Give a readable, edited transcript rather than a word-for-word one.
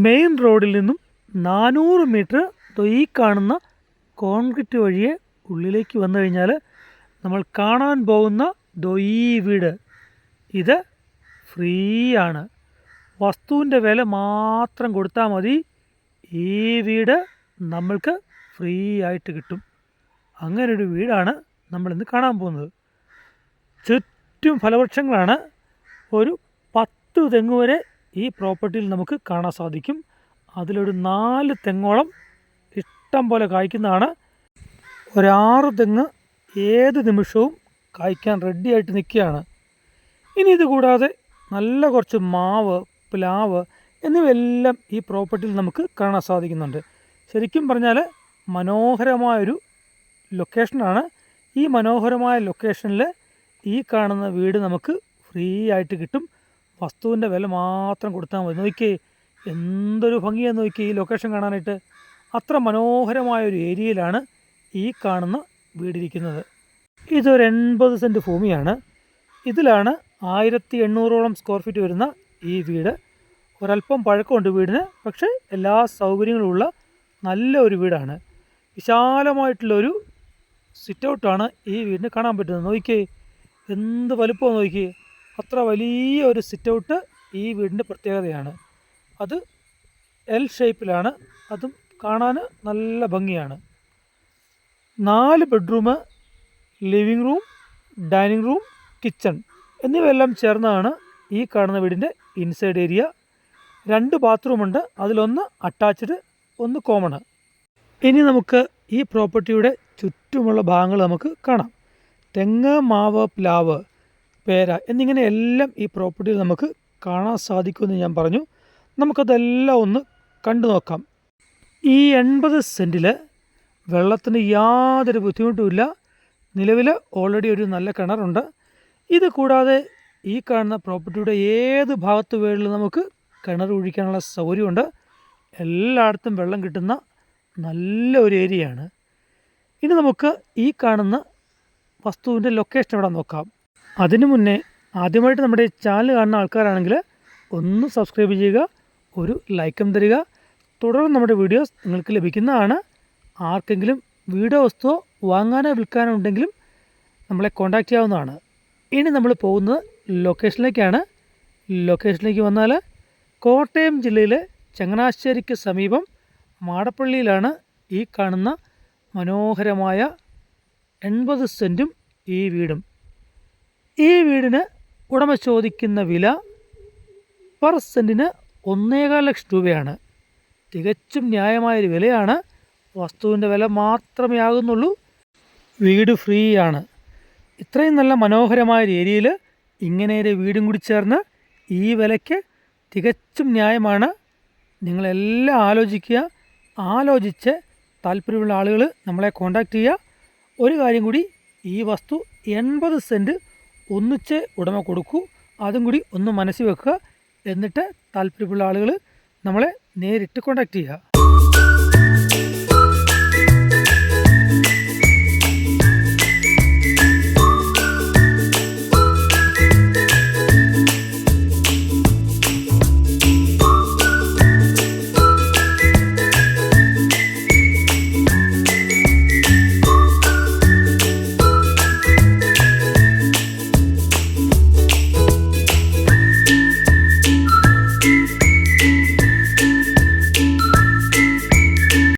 Main റോഡിൽ നിന്നും 400 metre ഈ കാണുന്ന കോൺക്രീറ്റ് വഴിയെ ഉള്ളിലേക്ക് വന്നു കഴിഞ്ഞാൽ നമ്മൾ കാണാൻ പോകുന്ന ഈ വീട് ഇത് ഫ്രീ ആണ്. വസ്തുവിൻ്റെ വില മാത്രം കൊടുത്താൽ മതി, ഈ വീട് നമ്മൾക്ക് ഫ്രീ ആയിട്ട് കിട്ടും. അങ്ങനൊരു വീടാണ് നമ്മളിന്ന് കാണാൻ പോകുന്നത്. ചുറ്റും ഫലവൃക്ഷങ്ങളാണ്. ഒരു 10 തെങ്ങ് വരെ ഈ പ്രോപ്പർട്ടിയിൽ നമുക്ക് കാണാൻ സാധിക്കും. അതിലൊരു 4 തെങ്ങോളം ഇഷ്ടം പോലെ കായ്ക്കുന്നതാണ്. ഒരു 6 തെങ്ങ് ഏത് നിമിഷവും കായ്ക്കാൻ റെഡിയായിട്ട് നിൽക്കുകയാണ്. ഇനി ഇത് കൂടാതെ നല്ല കുറച്ച് മാവ്, പ്ലാവ് എന്നിവയെല്ലാം ഈ പ്രോപ്പർട്ടിയിൽ നമുക്ക് കാണാൻ സാധിക്കുന്നുണ്ട്. ശരിക്കും പറഞ്ഞാൽ മനോഹരമായൊരു ലൊക്കേഷനാണ്. ഈ മനോഹരമായ ലൊക്കേഷനിൽ ഈ കാണുന്ന വീട് നമുക്ക് ഫ്രീ ആയിട്ട് കിട്ടും. വസ്തുവിൻ്റെ വില മാത്രം കൊടുത്താൽ മതി. നോക്കിയേ, എന്തൊരു ഭംഗിയാന്ന് നോക്കിയേ ഈ ലൊക്കേഷൻ കാണാനായിട്ട്. അത്ര മനോഹരമായൊരു ഏരിയയിലാണ് ഈ കാണുന്ന വീടിരിക്കുന്നത്. ഇതൊരു 80 സെൻറ്റ് ഭൂമിയാണ്. ഇതിലാണ് 1800ഓളം സ്ക്വയർ ഫീറ്റ് വരുന്ന ഈ വീട്. ഒരല്പം പഴക്കമുണ്ട് വീടിന്, പക്ഷേ എല്ലാ സൗകര്യങ്ങളുമുള്ള നല്ല ഒരു വീടാണ്. വിശാലമായിട്ടുള്ളൊരു സിറ്റൗട്ടാണ് ഈ വീടിന് കാണാൻ പറ്റുന്നത്. നോക്കിയേ, എന്ത് വലുപ്പമാണ് നോക്കിയേ. അത്ര വലിയ ഒരു സിറ്റൗട്ട് ഈ വീടിൻ്റെ പ്രത്യേകതയാണ്. അത് എൽ ഷേപ്പിലാണ്. അതും കാണാൻ നല്ല ഭംഗിയാണ്. 4 bedroom, living room, dining room, kitchen എന്നിവയെല്ലാം ചേർന്നതാണ് ഈ കാണുന്ന വീടിൻ്റെ ഇൻസൈഡ് ഏരിയ. 2 ബാത്റൂമുണ്ട്. അതിലൊന്ന് അറ്റാച്ച്ഡ്, ഒന്ന് കോമണ്. ഇനി നമുക്ക് ഈ പ്രോപ്പർട്ടിയുടെ ചുറ്റുമുള്ള ഭാഗങ്ങൾ നമുക്ക് കാണാം. തെങ്ങ്, മാവ്, പ്ലാവ്, പേര എന്നിങ്ങനെ എല്ലാം ഈ പ്രോപ്പർട്ടിയിൽ നമുക്ക് കാണാൻ സാധിക്കുമെന്ന് ഞാൻ പറഞ്ഞു. നമുക്കതെല്ലാം ഒന്ന് കണ്ടു നോക്കാം. ഈ 80 സെൻറ്റിൽ വെള്ളത്തിന് യാതൊരു ബുദ്ധിമുട്ടുമില്ല. നിലവിൽ ഓൾറെഡി ഒരു നല്ല കിണറുണ്ട്. ഇത് കൂടാതെ ഈ കാണുന്ന പ്രോപ്പർട്ടിയുടെ ഏത് ഭാഗത്ത് വേണമെങ്കിലും നമുക്ക് കിണർ ഒഴിക്കാനുള്ള സൗകര്യമുണ്ട്. എല്ലായിടത്തും വെള്ളം കിട്ടുന്ന നല്ല ഒരു ഏരിയയാണ്. ഇനി നമുക്ക് ഈ കാണുന്ന വസ്തുവിൻ്റെ ലൊക്കേഷൻ എവിടെ നോക്കാം. അതിനു മുന്നേ ആദ്യമായിട്ട് നമ്മുടെ ചാനൽ കാണുന്ന ആൾക്കാരാണെങ്കിൽ ഒന്ന് സബ്സ്ക്രൈബ് ചെയ്യുക, ഒരു ലൈക്കും തരിക. തുടർന്ന് നമ്മുടെ വീഡിയോസ് നിങ്ങൾക്ക് ലഭിക്കുന്നതാണ്. ആർക്കെങ്കിലും വീടോ വസ്തുവോ വാങ്ങാനോ വിൽക്കാനോ ഉണ്ടെങ്കിലും നമ്മളെ കോൺടാക്റ്റ് ചെയ്യാവുന്നതാണ്. ഇനി നമ്മൾ പോകുന്നത് ലൊക്കേഷനിലേക്കാണ്. ലൊക്കേഷനിലേക്ക് വന്നാൽ കോട്ടയം ജില്ലയിലെ ചങ്ങനാശ്ശേരിക്ക് സമീപം മാടപ്പള്ളിയിലാണ് ഈ കാണുന്ന മനോഹരമായ 80 സെൻറ്റും ഈ വീടും. ഈ വീടിന് ഉടമ ചോദിക്കുന്ന വില പെർ സെൻറ്റിന് 1.25 ലക്ഷം രൂപയാണ്. തികച്ചും ന്യായമായൊരു വിലയാണ്. വസ്തുവിൻ്റെ വില മാത്രമേ ആകുന്നുള്ളൂ. വീട് ഫ്രീ ആണ്. ഇത്രയും നല്ല മനോഹരമായ ഏരിയയിൽ ഇങ്ങനെ ഒരു വീടും കൂടി ചേർന്ന് ഈ വിലയ്ക്ക് തികച്ചും ന്യായമാണ്. നിങ്ങളെല്ലാം ആലോചിക്കുക. ആലോചിച്ച് താല്പര്യമുള്ള ആളുകൾ നമ്മളെ കോൺടാക്റ്റ് ചെയ്യുക. ഒരു കാര്യം കൂടി, ഈ വസ്തു 80 സെൻറ്റ് ഒന്നിച്ച് ഉടമ കൊടുക്കൂ. അതും കൂടി ഒന്ന് മനസ്സിൽ വെക്കുക. എന്നിട്ട് താല്പര്യമുള്ള ആളുകൾ നമ്മളെ നേരിട്ട് കോൺടാക്റ്റ് ചെയ്യുക.